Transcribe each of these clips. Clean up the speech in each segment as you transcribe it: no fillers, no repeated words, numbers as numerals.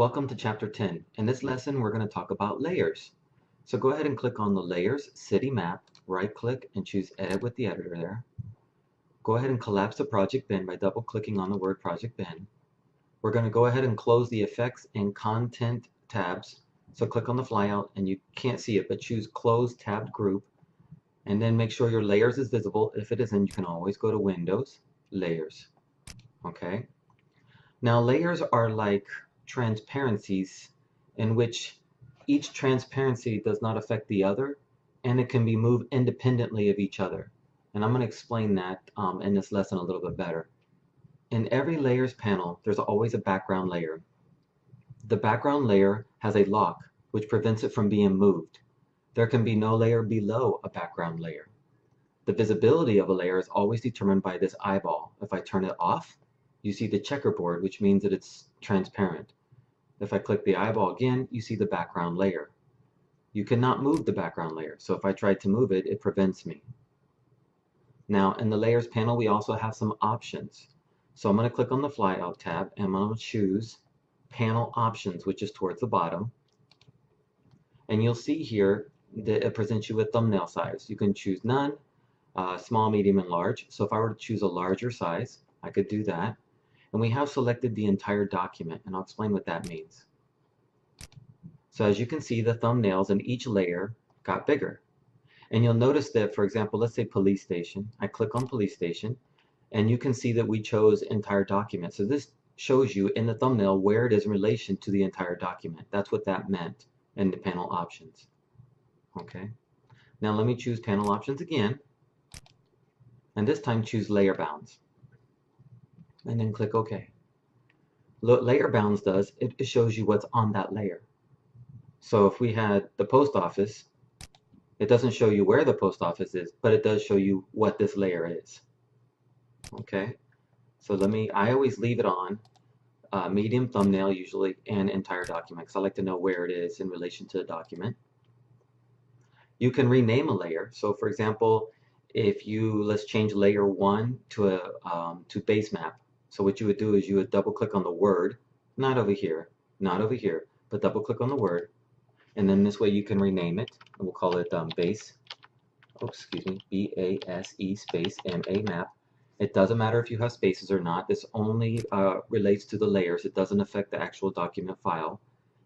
Welcome to Chapter 10. In this lesson, we're going to talk about layers. So go ahead and click on the Layers City Map, right-click and choose Edit with the editor there. Go ahead and collapse the project bin by double-clicking on the word Project Bin. We're going to go ahead and close the Effects and Content tabs. So click on the flyout, and you can't see it, but choose Close Tabbed Group, and then make sure your Layers is visible. If it isn't, you can always go to Windows, Layers. Okay? Now, layers are like transparencies in which each transparency does not affect the other, and it can be moved independently of each other. And I'm going to explain that in this lesson a little bit better. In every layers panel, there's always a background layer. The background layer has a lock, which prevents it from being moved. There can be no layer below a background layer. The visibility of a layer is always determined by this eyeball. If I turn it off, you see the checkerboard, which means that it's transparent. If I click the eyeball again, you see the background layer. You cannot move the background layer, so if I try to move it, it prevents me. Now, in the Layers panel, we also have some options. So I'm going to click on the Flyout tab, and I'm going to choose Panel Options, which is towards the bottom. And you'll see here that it presents you with thumbnail size. You can choose none, small, medium, and large. So if I were to choose a larger size, I could do that. And we have selected the entire document, and I'll explain what that means. So as you can see, the thumbnails in each layer got bigger. And you'll notice that, for example, let's say police station. I click on police station, and you can see that we chose entire document. So this shows you in the thumbnail where it is in relation to the entire document. That's what that meant in the panel options. Okay. Now let me choose panel options again, and this time choose layer bounds. And then click OK. What layer bounds does, it shows you what's on that layer. So if we had the post office, it doesn't show you where the post office is, but it does show you what this layer is. Okay, so I always leave it on medium thumbnail usually and entire document because I like to know where it is in relation to the document. You can rename a layer. So for example, if let's change layer 1 to base map. So what you would do is you would double click on the word, not over here, but double click on the word, and then this way you can rename it, and we'll call it base, B-A-S-E space M-A map. It doesn't matter if you have spaces or not. This only relates to the layers. It doesn't affect the actual document file.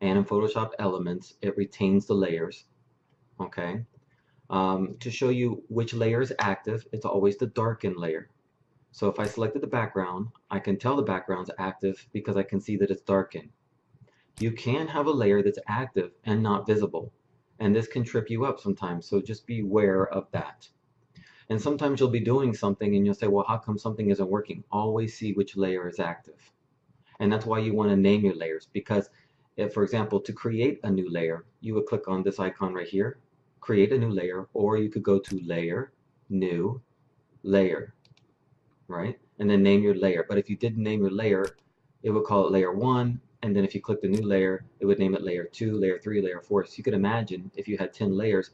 And in Photoshop Elements, it retains the layers. Okay. To show you which layer is active, it's always the darken layer. So if I selected the background, I can tell the background's active because I can see that it's darkened. You can have a layer that's active and not visible, and this can trip you up sometimes, so just be aware of that. And sometimes you'll be doing something and you'll say, well, how come something isn't working? Always see which layer is active. And that's why you want to name your layers, because if, for example, to create a new layer, you would click on this icon right here, create a new layer, or you could go to Layer, New, Layer, right? And then name your layer. But if you didn't name your layer, it would call it Layer 1, and then if you click the new layer, it would name it Layer 2, Layer 3, Layer 4. So you could imagine if you had 10 layers,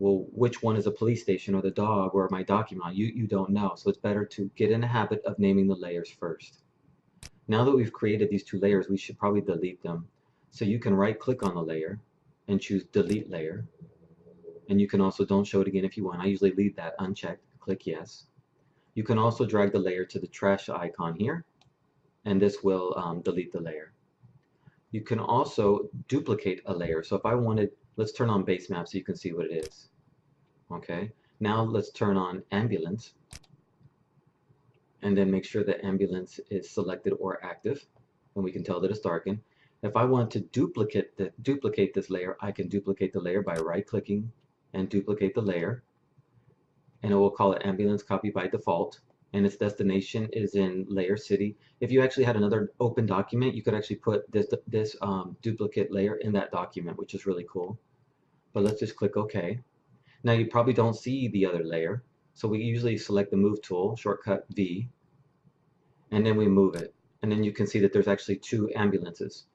well, which one is a police station or the dog or my document? You don't know. So it's better to get in the habit of naming the layers first. Now that we've created these two layers, we should probably delete them. So you can right click on the layer and choose Delete Layer. And you can also don't show it again if you want. I usually leave that unchecked. Click Yes. You can also drag the layer to the trash icon here, and this will delete the layer. You can also duplicate a layer. So if I wanted, let's turn on base map so you can see what it is. Okay, now let's turn on ambulance, and then make sure that ambulance is selected or active, and we can tell that it's darkened. If I want to duplicate this layer, I can duplicate the layer by right-clicking and duplicate the layer, and it will call it ambulance copy by default, and its destination is in Layer City. If you actually had another open document, you could actually put this duplicate layer in that document, which is really cool. But let's just click OK. Now you probably don't see the other layer, so we usually select the Move tool, shortcut V, and then we move it. And then you can see that there's actually two ambulances,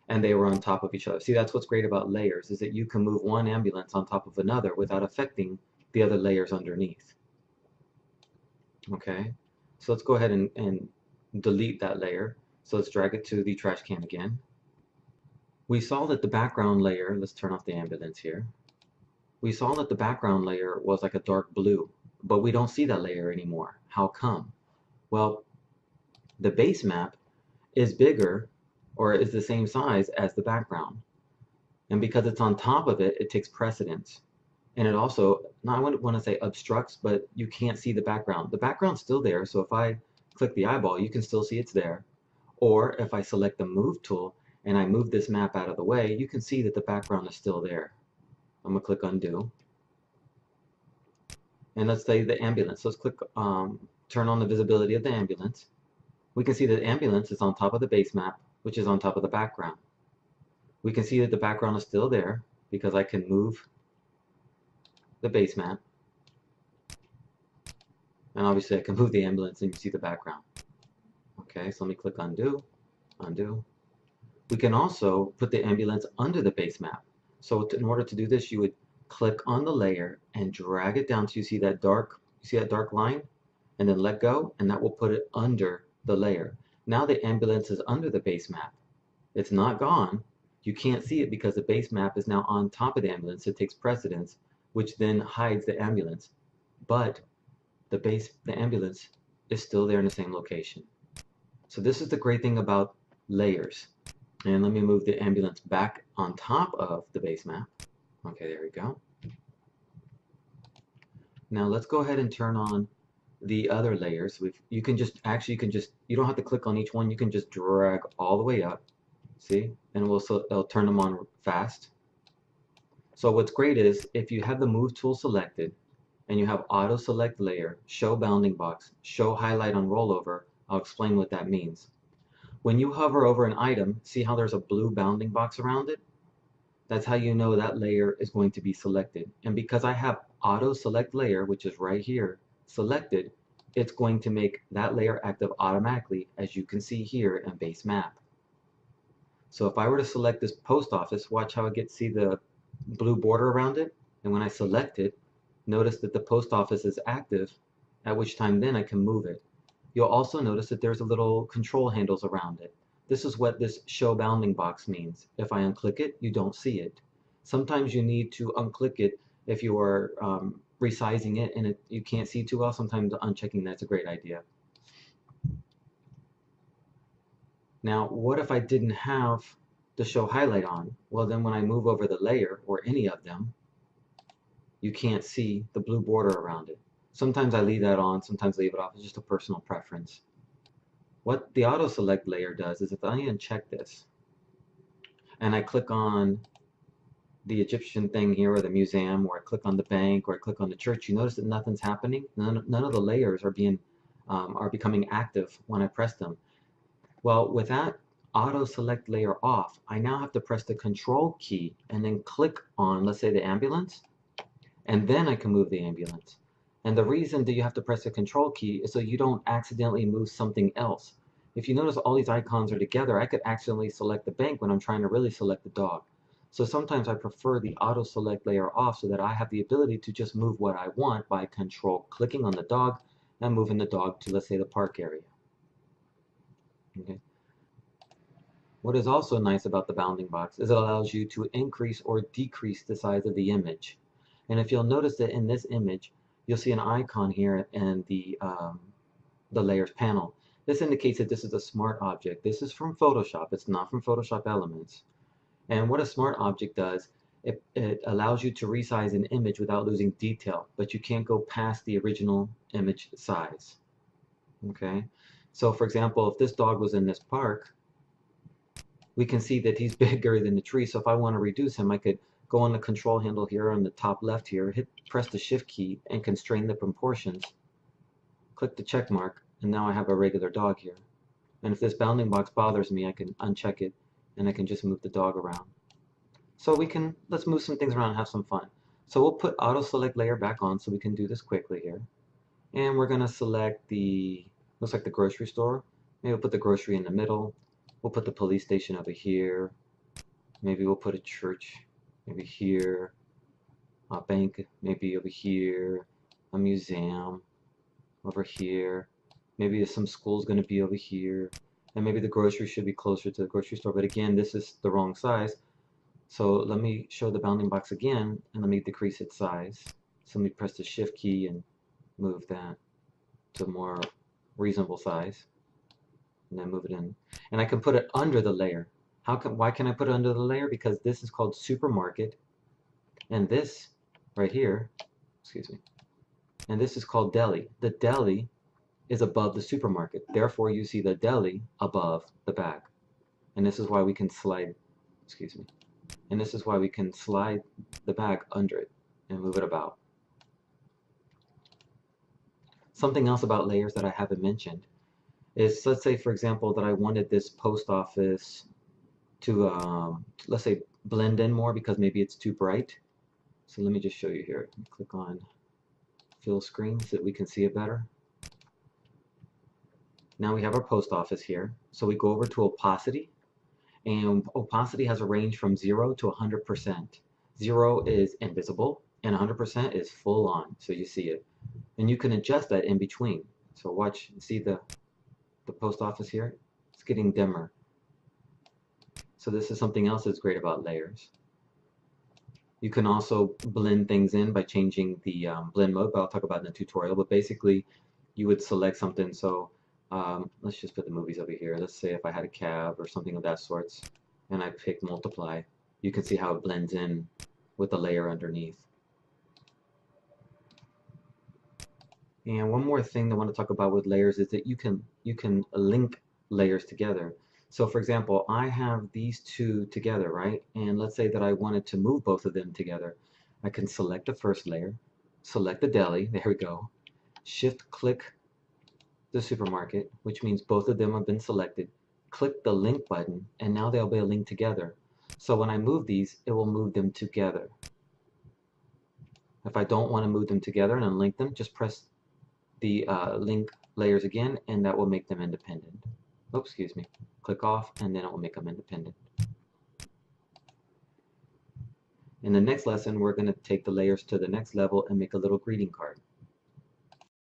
and they were on top of each other. See, that's what's great about layers, is that you can move one ambulance on top of another without affecting the other layers underneath. Okay, so let's go ahead and delete that layer. So let's drag it to the trash can again. We saw that the background layer, let's turn off the ambulance here. We saw that the background layer was like a dark blue, but we don't see that layer anymore. How come? Well, the base map is bigger or is the same size as the background. And because it's on top of it, it takes precedence. And it also, not I wouldn't want to say obstructs, but you can't see the background. The background's still there, so if I click the eyeball, you can still see it's there. Or if I select the move tool and I move this map out of the way, you can see that the background is still there. I'm gonna click undo. And let's say the ambulance. Let's click turn on the visibility of the ambulance. We can see that the ambulance is on top of the base map, which is on top of the background. We can see that the background is still there because I can move the base map. And obviously I can move the ambulance and you see the background. Okay, so let me click undo, undo. We can also put the ambulance under the base map. So in order to do this, you would click on the layer and drag it down till you see that dark line, and then let go, and that will put it under the layer. Now the ambulance is under the base map. It's not gone. You can't see it because the base map is now on top of the ambulance. It takes precedence, which then hides the ambulance. But the ambulance is still there in the same location. So this is the great thing about layers. And let me move the ambulance back on top of the base map. Okay, there we go. Now let's go ahead and turn on the other layers. You don't have to click on each one. You can just drag all the way up. See? And it'll turn them on fast. So what's great is if you have the move tool selected and you have auto select layer, show bounding box, show highlight on rollover, I'll explain what that means. When you hover over an item, see how there's a blue bounding box around it? That's how you know that layer is going to be selected. And because I have auto select layer, which is right here, selected, it's going to make that layer active automatically, as you can see here in base map. So if I were to select this post office, watch how I see the blue border around it. And when I select it, notice that the post office is active, at which time then I can move it. You'll also notice that there's a little control handles around it. This is what this show bounding box means. If I unclick it, you don't see it. Sometimes you need to unclick it if you are resizing it and you can't see too well. Sometimes unchecking that's a great idea. Now, what if I didn't have the show highlight on? Well, then when I move over the layer or any of them, you can't see the blue border around it. Sometimes I leave that on, sometimes leave it off. It's just a personal preference. What the auto select layer does is if I uncheck this and I click on the Egyptian thing here or the museum, or I click on the bank, or I click on the church, you notice that nothing's happening. None of the layers are becoming active when I press them. Well, with that auto select layer off, I now have to press the control key and then click on, let's say, the ambulance, and then I can move the ambulance. And the reason that you have to press the control key is so you don't accidentally move something else. If you notice all these icons are together, I could accidentally select the bank when I'm trying to really select the dog. So sometimes I prefer the auto select layer off so that I have the ability to just move what I want by clicking on the dog and moving the dog to, let's say, the park area. Okay. What is also nice about the bounding box is it allows you to increase or decrease the size of the image. And if you'll notice that in this image, you'll see an icon here in the layers panel. This indicates that this is a smart object. This is from Photoshop. It's not from Photoshop Elements. And what a smart object does, it allows you to resize an image without losing detail, but you can't go past the original image size. Okay? So for example, if this dog was in this park, we can see that he's bigger than the tree. So if I want to reduce him, I could go on the control handle here on the top left here, press the shift key and constrain the proportions. Click the check mark, and now I have a regular dog here. And if this bounding box bothers me, I can uncheck it and I can just move the dog around. So let's move some things around and have some fun. So we'll put auto select layer back on so we can do this quickly here. And we're gonna select looks like the grocery store. Maybe we'll put the grocery in the middle. We'll put the police station over here. Maybe we'll put a church maybe here. A bank maybe over here. A museum over here. Maybe some school's gonna be over here. And maybe the grocery should be closer to the grocery store. But again, this is the wrong size. So let me show the bounding box again, and let me decrease its size. So let me press the shift key and move that to a more reasonable size, and then move it in. And I can put it under the layer. Why can I put it under the layer? Because this is called supermarket, and this right here, excuse me, and this is called deli. The deli is above the supermarket. Therefore, you see the deli above the bag. And this is why we can slide, excuse me, and this is why we can slide the bag under it and move it about. Something else about layers that I haven't mentioned is, let's say for example that I wanted this post office to, let's say, blend in more because maybe it's too bright. So let me just show you here. Click on fill screen so that we can see it better. Now we have our post office here. So we go over to opacity, and opacity has a range from 0 to 100%. 0 is invisible and 100% is full on, so you see it. And you can adjust that in between. So watch, see the post office here? It's getting dimmer. So this is something else that's great about layers. You can also blend things in by changing the blend mode, but I'll talk about it in the tutorial. But basically, you would select something. So let's just put the movies over here. Let's say if I had a cab or something of that sorts, and I pick multiply, you can see how it blends in with the layer underneath. And one more thing I want to talk about with layers is that you can link layers together. So for example, I have these two together, right? And let's say that I wanted to move both of them together. I can select the first layer, select the deli, there we go, shift click the supermarket, which means both of them have been selected, click the link button, and now they'll be linked together. So when I move these, it will move them together. If I don't want to move them together and unlink them, just press the link layers again, and that will make them independent. Oops, excuse me. Click off, and then it will make them independent. In the next lesson, we're going to take the layers to the next level and make a little greeting card.